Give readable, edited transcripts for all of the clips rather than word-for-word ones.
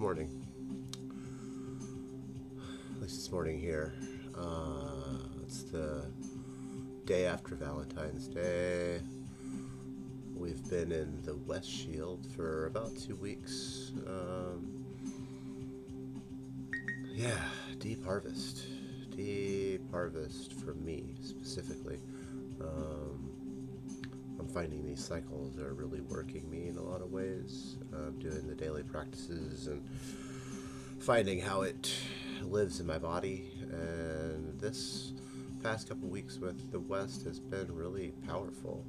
morning. At least it's morning here. It's the day after Valentine's Day. We've been in the West Shield for about 2 weeks. Yeah, deep harvest. Deep harvest for me specifically. I'm finding these cycles are really working me in a lot of ways. Doing the daily practices and finding how it lives in my body. And this past couple weeks with the West has been really powerful.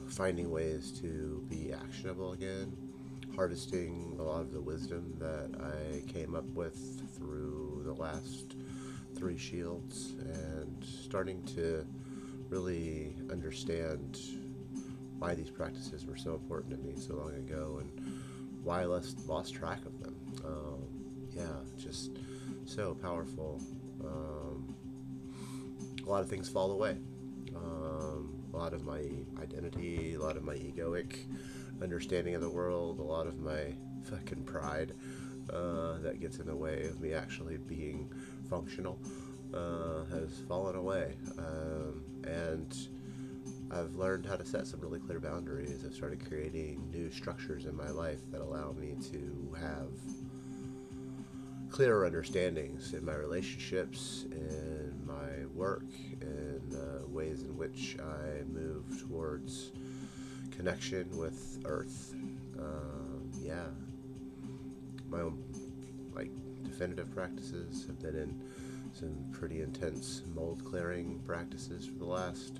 Finding ways to be actionable again, harvesting a lot of the wisdom that I came up with through the last 3 shields, and starting to really understand why these practices were so important to me so long ago and why I lost track of them. Yeah, just so powerful. A lot of things fall away. A lot of my identity, a lot of my egoic understanding of the world, a lot of my fucking pride that gets in the way of me actually being functional has fallen away. And I've learned how to set some really clear boundaries. I've started creating new structures in my life that allow me to have clearer understandings in my relationships, in my work, in the ways in which I move towards connection with Earth. Yeah, my own definitive practices have been in some pretty intense mold clearing practices for the last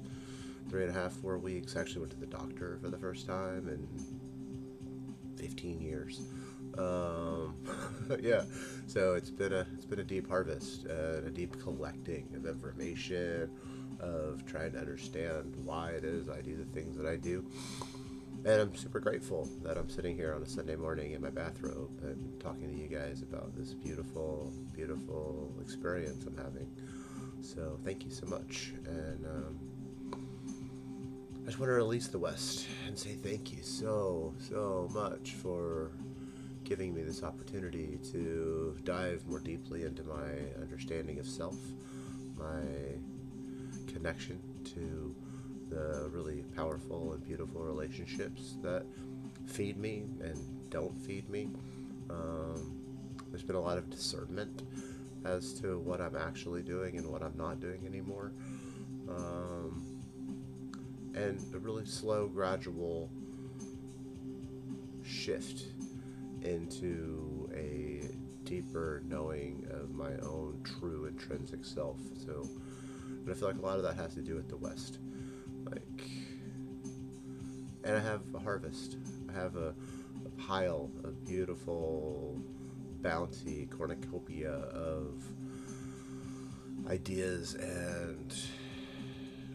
3.5, 4 weeks. I actually went to the doctor for the first time in 15 years. Yeah, so it's been a deep harvest, a deep collecting of information, of trying to understand why it is I do the things that I do. And I'm super grateful that I'm sitting here on a Sunday morning in my bathrobe and talking to you guys about this beautiful, beautiful experience I'm having. So thank you so much. And I just want to release the West and say thank you so much for giving me this opportunity to dive more deeply into my understanding of self, my connection to the really powerful and beautiful relationships that feed me and don't feed me. There's been a lot of discernment as to what I'm actually doing and what I'm not doing anymore. And a really slow, gradual shift into a deeper knowing of my own true intrinsic self. So, but I feel like a lot of that has to do with the West. And I have a harvest. I have a pile of beautiful bounty, cornucopia of ideas and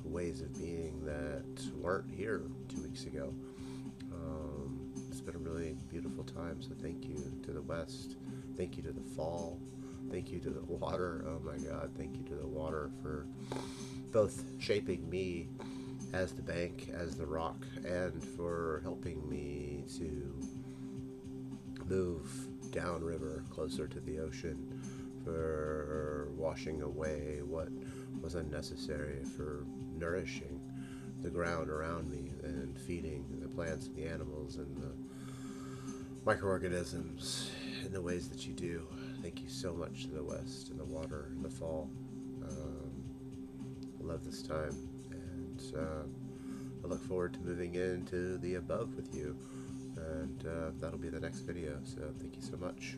ways of being that weren't here 2 weeks ago. It's been a really beautiful time, so thank you to the West. Thank you to the fall. Thank you to the water. Oh my God, thank you to the water for both shaping me as the bank, as the rock, and for helping me to move downriver closer to the ocean, for washing away what was unnecessary, for nourishing the ground around me and feeding the plants and the animals and the microorganisms in the ways that you do. Thank you so much to the West and the water and the fall. I love this time, and I look forward to moving into the above with you, and that'll be the next video, so thank you so much.